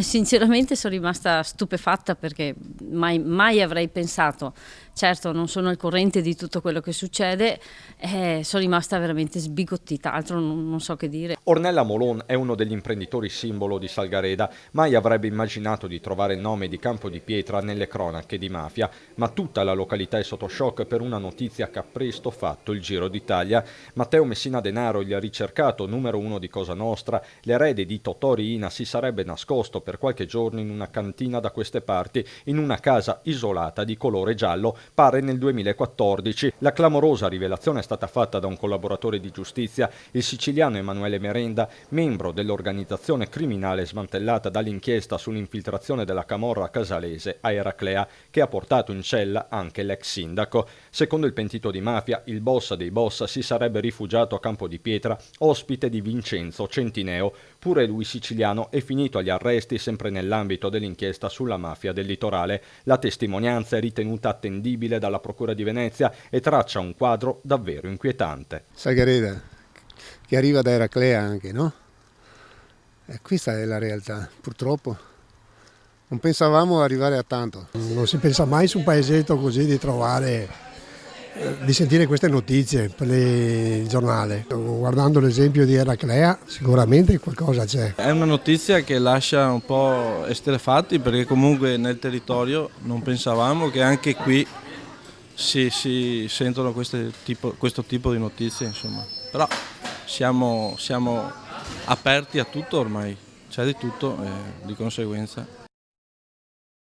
Sinceramente sono rimasta stupefatta perché mai avrei pensato, certo non sono al corrente di tutto quello che succede, sono rimasta veramente sbigottita, altro non so che dire. Ornella Molon è uno degli imprenditori simbolo di Salgareda, mai avrebbe immaginato di trovare il nome di Campo di Pietra nelle cronache di mafia, ma tutta la località è sotto shock per una notizia che ha presto fatto il giro d'Italia. Matteo Messina Denaro, il ricercato numero uno di Cosa Nostra, l'erede di Totò Riina, si sarebbe nascosto per qualche giorno in una cantina da queste parti, in una casa isolata di colore giallo, pare nel 2014. La clamorosa rivelazione è stata fatta da un collaboratore di giustizia, il siciliano Emanuele Merenda, membro dell'organizzazione criminale smantellata dall'inchiesta sull'infiltrazione della camorra casalese a Eraclea, che ha portato in cella anche l'ex sindaco. Secondo il pentito di mafia, il boss dei boss si sarebbe rifugiato a Campo di Pietra, ospite di Vincenzo Centineo, pure lui siciliano, è finito agli arresti sempre nell'ambito dell'inchiesta sulla mafia del litorale. La testimonianza è ritenuta attendibile dalla Procura di Venezia e traccia un quadro davvero inquietante. Salgareda, che arriva da Eraclea anche, no? E questa è la realtà, purtroppo. Non pensavamo arrivare a tanto. Non si pensa mai su un paesetto così di trovare, di sentire queste notizie per il giornale. Guardando l'esempio di Eraclea, sicuramente qualcosa c'è. È una notizia che lascia un po' esterrefatti, perché comunque nel territorio non pensavamo che anche qui si sentono questo tipo di notizie, insomma. Però siamo aperti a tutto ormai, c'è di tutto di conseguenza.